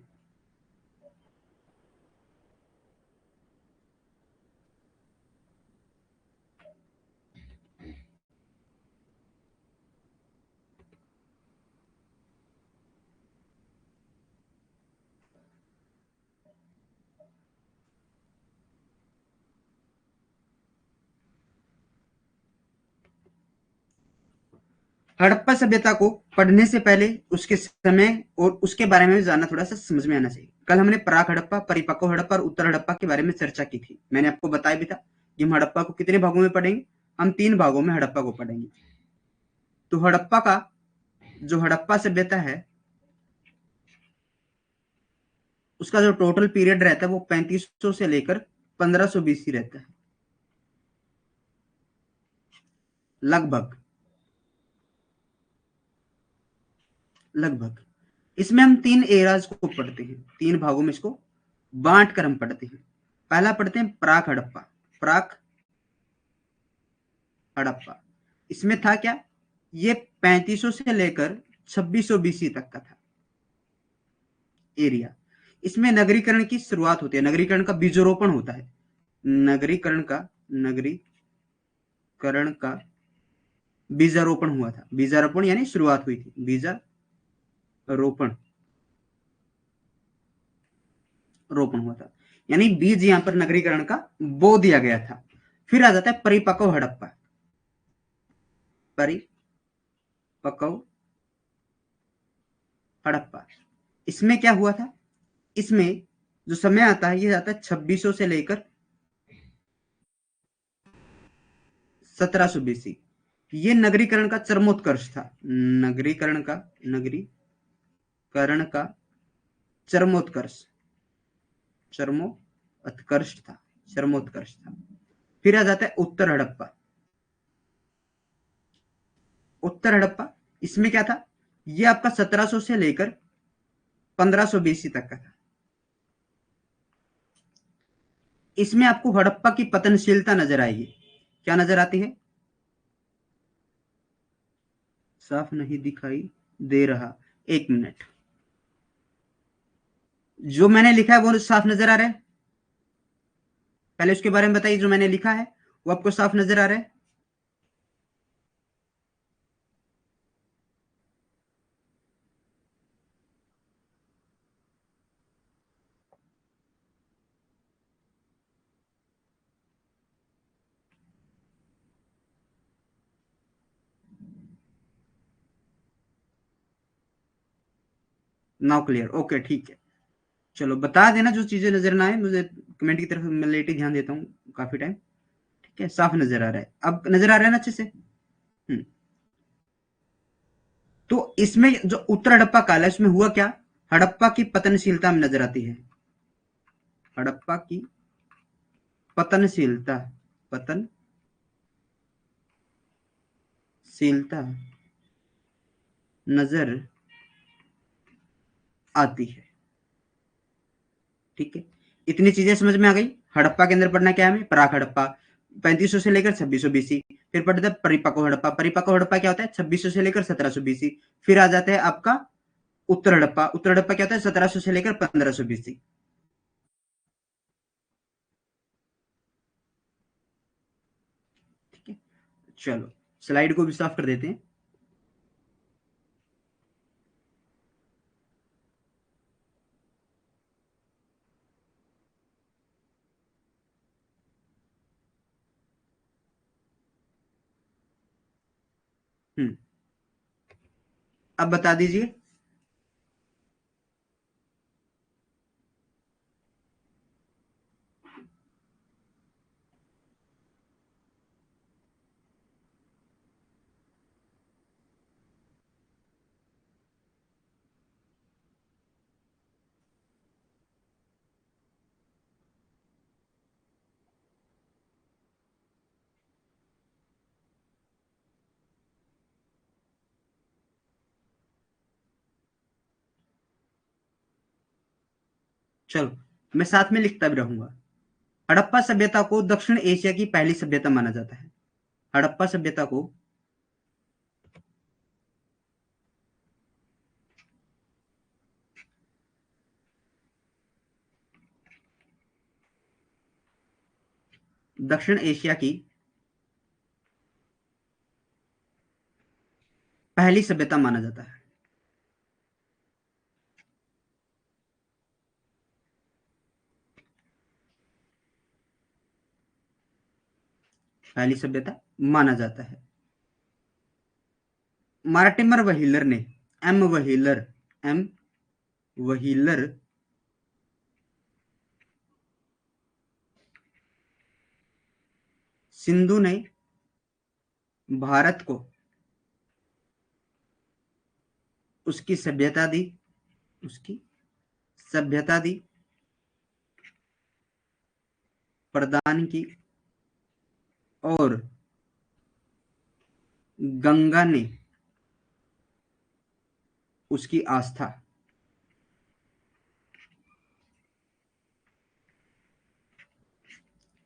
A: हड़प्पा सभ्यता को पढ़ने से पहले उसके समय और उसके बारे में जानना थोड़ा सा समझ में आना चाहिए। कल हमने प्राक हड़प्पा, परिपक्व हड़प्पा और उत्तर हड़प्पा के बारे में चर्चा की थी। मैंने आपको बताया भी था कि हम हड़प्पा को कितने भागों में पढ़ेंगे। हम 3 भागों में हड़प्पा को पढ़ेंगे। तो हड़प्पा का जो हड़प्पा सभ्यता है उसका जो टोटल पीरियड रहता है वो 3500 से लेकर 1500 बीसी रहता है लगभग। लगभग इसमें हम 3 एराज को पढ़ते हैं, 3 भागों में इसको बांट कर हम पढ़ते हैं। पहला पढ़ते हैं प्राक हड़प्पा। प्राक हड़प्पा, इसमें था क्या? ये 3500 से लेकर 2600 बीसी तक का था एरिया। इसमें नगरीकरण की शुरुआत होती है, नगरीकरण का बीजारोपण होता है। नगरीकरण का बीजारोपण हुआ था। बीजारोपण यानी शुरुआत हुई थी, बीजारोपण रोपण हुआ था, यानी बीज यहां पर नगरीकरण का बो दिया गया था। फिर आ जाता है परिपक्व हड़प्पा। परिपक्व हड़प्पा, इसमें क्या हुआ था? इसमें जो समय आता है ये आता है 2600 से लेकर 1700 बीसी। ये नगरीकरण का चरमोत्कर्ष था। नगरीकरण का चरमोत्कर्ष, चरमोत्कर्ष था, चरमोत्कर्ष था। फिर आ जाता है उत्तर हड़प्पा। उत्तर हड़प्पा, इसमें क्या था? ये आपका 1700 से लेकर 1500 बीसी तक का था। इसमें आपको हड़प्पा की पतनशीलता नजर आएगी। क्या नजर आती है? साफ नहीं दिखाई दे रहा, एक मिनट। जो मैंने लिखा है वो साफ नजर आ रहा है? पहले उसके बारे में बताइए, जो मैंने लिखा है वो आपको साफ नजर आ रहा है? नाउ क्लियर, ओके ठीक है। चलो बता देना जो चीजें नजर ना आए मुझे, कमेंट की तरफ मैं लेट ही ध्यान देता हूँ काफी टाइम। ठीक है, साफ नजर आ रहा है, अब नजर आ रहा है ना अच्छे से? तो इसमें जो उत्तर हड़प्पा काल है उसमें हुआ क्या, हड़प्पा की पतनशीलता में नजर आती है, हड़प्पा की पतनशीलता, पतनशीलता नजर आती है। ठीक है, इतनी चीजें समझ में आ गई। हड़प्पा के अंदर पढ़ना क्या है हमें, प्राक हड़प्पा 3500 से लेकर 2600 बीसी, फिर पढ़ते हैं परिपक्व हड़प्पा, परिपक्व हड़प्पा क्या होता है 2600 से लेकर 1700 बीसी, फिर आ जाता है आपका उत्तर हड़प्पा, उत्तर हड़प्पा क्या होता है 1700 से लेकर 1500 बीसी। ठीक है, चलो स्लाइड को भी साफ कर देते हैं। अब बता दीजिए, चलो मैं साथ में लिखता भी रहूंगा। हड़प्पा सभ्यता को दक्षिण एशिया की पहली सभ्यता माना जाता है, हड़प्पा सभ्यता को दक्षिण एशिया की पहली सभ्यता माना जाता है। पहली सभ्यता माना जाता है। मार्टिमर वहीलर ने, M Wheeler, M Wheeler Sindhu ने भारत को उसकी सभ्यता दी, उसकी सभ्यता दी, प्रदान की, और गंगा ने उसकी आस्था,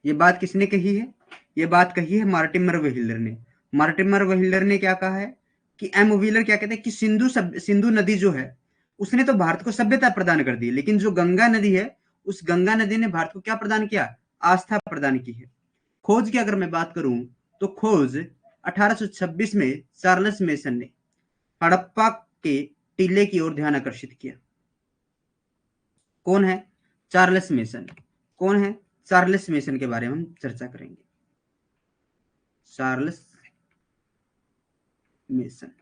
A: ये बात किसने कही है, ये बात कही है मार्टिमर वहीलर ने। मार्टिमर वहीलर ने क्या कहा है कि एम व्हीलर क्या कहते हैं कि सिंधु नदी जो है उसने तो भारत को सभ्यता प्रदान कर दी, लेकिन जो गंगा नदी है उस गंगा नदी ने भारत को क्या प्रदान किया, आस्था प्रदान की है। खोज की अगर मैं बात करूं तो खोज 1826 में चार्ल्स मेसन ने हड़प्पा के टीले की ओर ध्यान आकर्षित किया। कौन है, चार्ल्स मेसन। कौन है, चार्ल्स मेसन के बारे में हम चर्चा करेंगे। चार्ल्स मेसन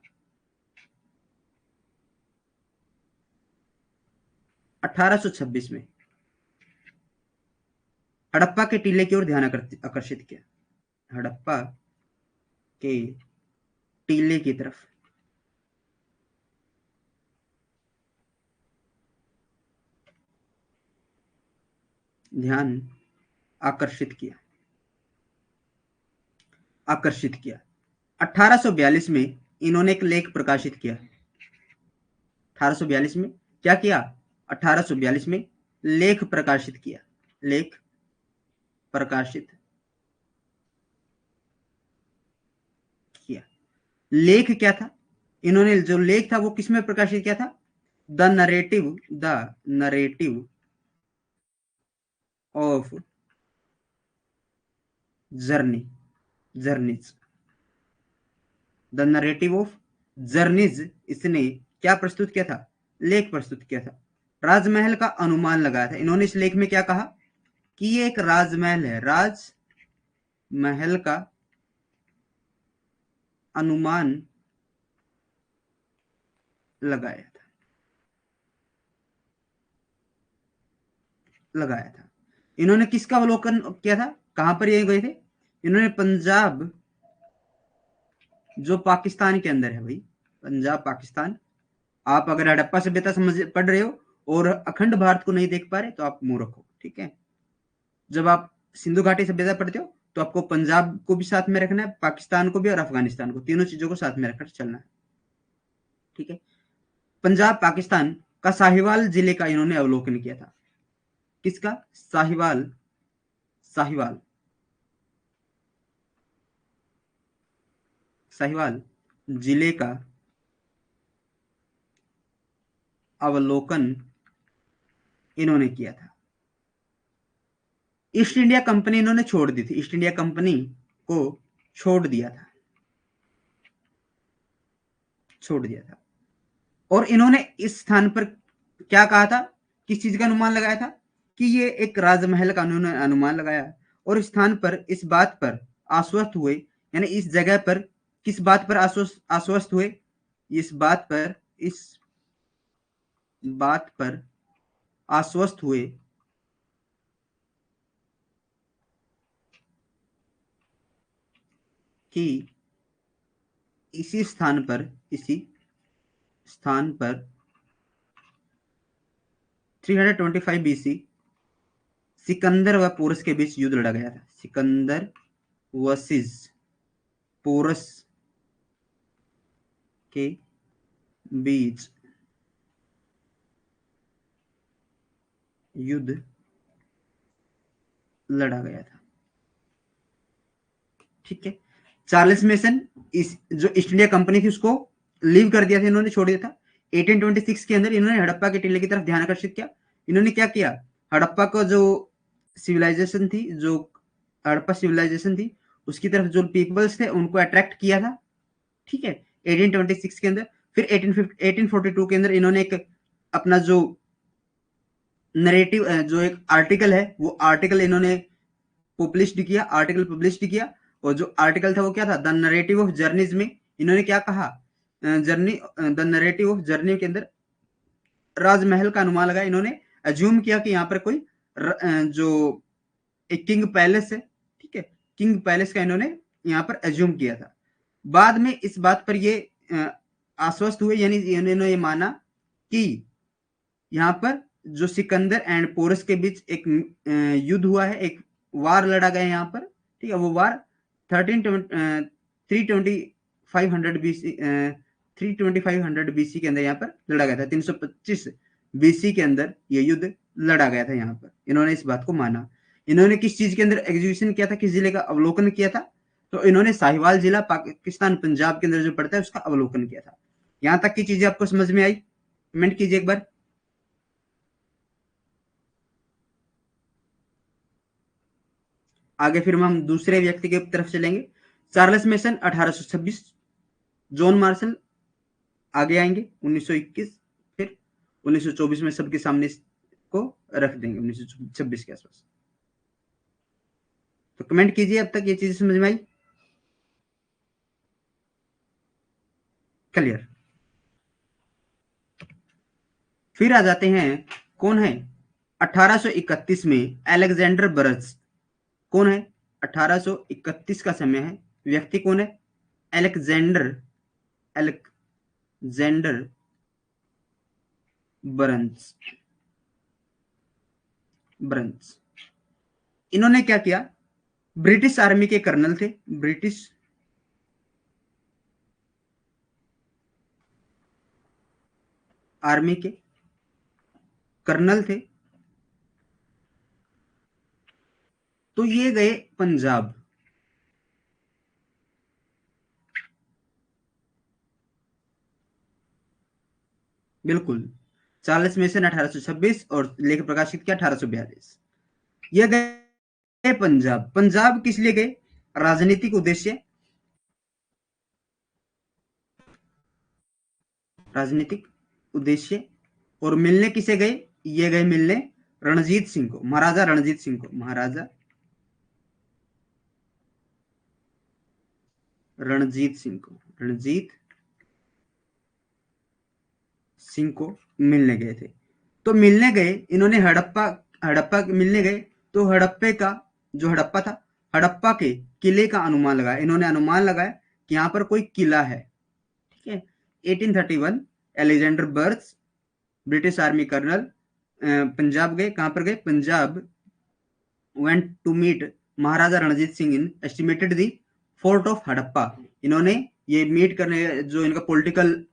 A: 1826 में हड़प्पा के टीले की ओर ध्यान आकर्षित किया, हड़प्पा के टीले की तरफ ध्यान आकर्षित किया, आकर्षित किया। 1842 में इन्होंने एक लेख प्रकाशित किया। 1842 में क्या किया, 1842 में लेख प्रकाशित किया, लेख प्रकाशित किया। लेख क्या था, इन्होंने जो लेख था वो किसमें प्रकाशित किया था, the narrative of journey, journeys, the narrative of journeys, इसने क्या प्रस्तुत किया था, लेख प्रस्तुत किया था। राजमहल का अनुमान लगाया था इन्होंने। इस लेख में क्या कहा कि ये एक राजमहल है, राजमहल का अनुमान लगाया था, लगाया था। इन्होंने किसका अवलोकन किया था, कहां पर ये गए थे, इन्होंने पंजाब जो पाकिस्तान के अंदर है भाई, पंजाब पाकिस्तान। आप अगर हड़प्पा सभ्यता समझ पढ़ रहे हो और अखंड भारत को नहीं देख पा रहे तो आप मूर्ख हो, ठीक है। जब आप सिंधु घाटी सभ्यता पढ़ते हो तो आपको पंजाब को भी साथ में रखना है, पाकिस्तान को भी और अफगानिस्तान को, तीनों चीजों को साथ में रखकर चलना है, ठीक है। पंजाब पाकिस्तान का साहिवाल जिले का इन्होंने अवलोकन किया था। किसका? साहिवाल, साहिवाल, साहिवाल जिले का अवलोकन इन्होंने किया था। ईस्ट इंडिया कंपनी इन्होंने छोड़ दी थी, ईस्ट इंडिया कंपनी को छोड़ दिया था, छोड़ दिया था। और इन्होंने इस स्थान पर क्या कहा था, किस चीज का अनुमान लगाया था कि ये एक राजमहल का उन्होंने अनुमान लगाया। और इस स्थान पर इस बात पर आश्वस्त हुए, यानी इस जगह पर किस बात पर आश्वस्त हुए, इस बात पर आश्वस्त हुए कि इसी स्थान पर 325 बीसी सिकंदर व पोरस के बीच युद्ध लड़ा गया था। सिकंदर वर्सेस पोरस के बीच युद्ध लड़ा गया था, ठीक है। चार्ल्स मेसन, इस जो ईस्ट इंडिया कंपनी थी उसको लीव कर दिया था, इन्होंने छोड़ दिया था। 1826 के अंदर इन्होंने हड़प्पा के टीले की तरफ ध्यान आकर्षित किया। इन्होंने क्या किया, हड़प्पा को जो सिविलाइजेशन थी, जो हड़प्पा सिविलाइजेशन थी उसकी तरफ जो पीपल्स थे उनको अट्रैक्ट किया था, ठीक है, 1826 के अंदर। फिर 1842 के अंदर इन्होंने एक अपना जो नरेटिव, जो एक आर्टिकल है वो आर्टिकल इन्होंने पब्लिश किया। और जो आर्टिकल था वो क्या था, द नरेटिव ऑफ जर्नीज में इन्होंने क्या कहा, द नरेटिव ऑफ जर्नी के अंदर राजमहल का अनुमान लगाया। इन्होंने अज्यूम किया कि यहाँ पर कोई जो एक किंग पैलेस है, ठीक है, किंग पैलेस का इन्होंने यहाँ पर अज्यूम किया था। बाद में इस बात पर ये आश्वस्त हुए, यानी इन्होंने ये माना कि यहाँ पर जो सिकंदर एंड पोरस के बीच एक युद्ध हुआ है, एक वार लड़ा गया यहाँ पर, ठीक है। वो वार 32500 बीसी के अंदर यहाँ पर लड़ा गया था। 325 बीसी के अंदर ये युद्ध लड़ा गया था यहाँ पर। इन्होंने इस बात को माना। इन्होंने किस चीज के अंदर एग्जीक्यूशन किया था, किस जिले का अवलोकन किया था, तो इन्होंने साहिवाल जिला पाकिस्तान पंजाब के अंदर जो पड़ता है उसका अवलोकन किया था। यहां तक की चीजें आपको समझ में आई? कमेंट कीजिए एक बार। आगे फिर हम दूसरे व्यक्ति की तरफ चलेंगे। चार्ल्स मेसन 1826, जॉन मार्शल आगे आएंगे 1921, फिर 1924 में सबके सामने को रख देंगे 1926 के आसपास। तो कमेंट कीजिए अब तक ये चीज समझ में आई? क्लियर। फिर आ जाते हैं, कौन है 1831 में अलेक्जेंडर बर्ज। कौन है? 1831 का समय है, व्यक्ति कौन है? Alexander Burns. इन्होंने क्या किया, ब्रिटिश आर्मी के कर्नल थे, ब्रिटिश आर्मी के कर्नल थे। तो ये गए पंजाब, बिल्कुल। चार्ल्स मेसन 1826 और लेख प्रकाशित किया 1842। ये गए पंजाब। पंजाब किस लिए गए? राजनीतिक उद्देश्य, राजनीतिक उद्देश्य। और मिलने किसे गए? ये गए मिलने रणजीत सिंह को, महाराजा रणजीत सिंह को, महाराजा रणजीत सिंह को, रणजीत सिंह को मिलने गए थे। तो मिलने गए इन्होंने हड़प्पा मिलने गए। तो हड़प्पे का जो हड़प्पा था, हड़प्पा के किले का अनुमान लगाया। इन्होंने अनुमान लगाया कि यहाँ पर कोई किला है, ठीक है। 1831 Alexander Burnes, British army colonel, Punjab गए। कहां पर गए? Punjab. Went to meet Maharaja Ranjit Singh in estimated the fort of Harappa. इन्होंने ये मीट करने, जो इनका पॉलिटिकल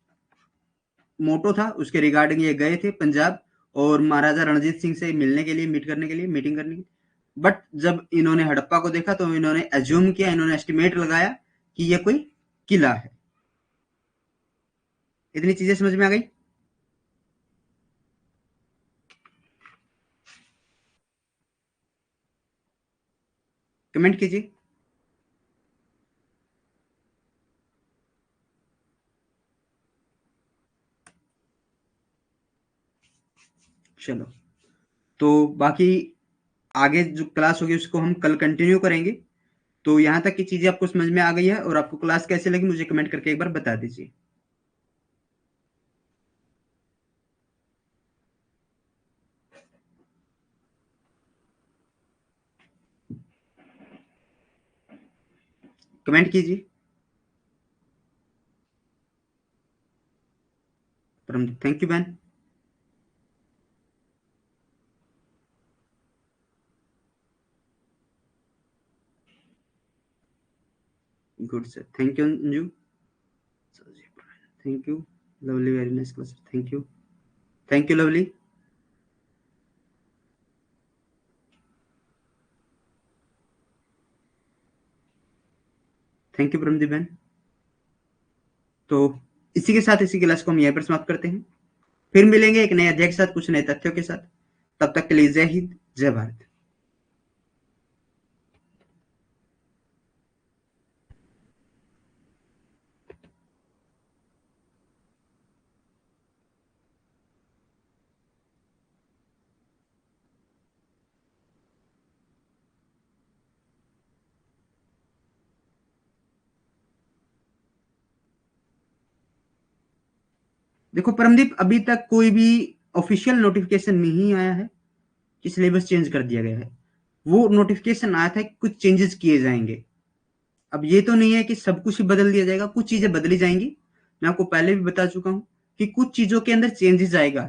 A: मोटो था उसके रिगार्डिंग ये गए थे पंजाब, और महाराजा रणजीत सिंह से मिलने के लिए, मीट करने के लिए, मीटिंग करने के लिए। बट जब इन्होंने हड़प्पा को देखा तो इन्होंने एज्यूम किया, इन्होंने एस्टिमेट लगाया कि ये कोई किला है। इतनी चीजें समझ में आ गई? कमेंट कीजिए। चलो, तो बाकी आगे जो क्लास होगी उसको हम कल कंटिन्यू करेंगे। तो यहाँ तक की चीजें आपको समझ में आ गई है, और आपको क्लास कैसे लगी मुझे कमेंट करके एक बार बता दीजिए। कमेंट कीजिए। Thank you ban. Good sir, thank you Anju. Thank you lovely, very nice class, thank you. Thank you lovely. Thank you Paramdeep बहन। तो इसी के साथ इसी क्लास को हम यहीं पर समाप्त करते हैं। फिर मिलेंगे एक नए अध्याय के साथ, कुछ नए तथ्यों के साथ। तब तक के लिए जय हिंद, जय भारत। देखो परमदीप, अभी तक कोई भी ऑफिशियल नोटिफिकेशन नहीं आया है कि सिलेबस चेंज कर दिया गया है। वो नोटिफिकेशन आया था कि कुछ चेंजेस किए जाएंगे। अब ये तो नहीं है कि सब कुछ ही बदल दिया जाएगा, कुछ चीजें बदली जाएंगी। मैं आपको पहले भी बता चुका हूं कि कुछ चीजों के अंदर चेंजेस आएगा,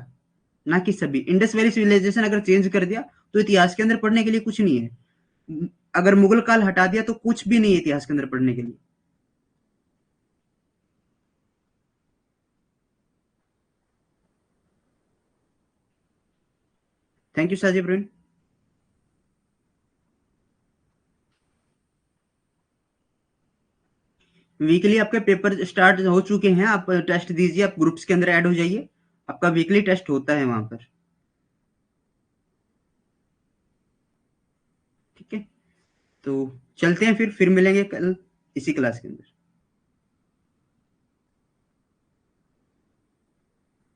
A: ना कि सभी। इंडस वैली सिविलाइजेशन अगर चेंज कर दिया तो इतिहास के अंदर पढ़ने के लिए कुछ नहीं है। अगर मुगल काल हटा दिया तो कुछ भी नहीं है इतिहास के अंदर पढ़ने के लिए। Thank you Sajib brain. Weekly आपके पेपर स्टार्ट हो चुके हैं, आप टेस्ट दीजिए, आप ग्रुप्स के अंदर ऐड हो जाइए। आपका वीकली टेस्ट होता है वहां पर। ठीक है, तो चलते हैं, फिर मिलेंगे कल इसी क्लास के अंदर।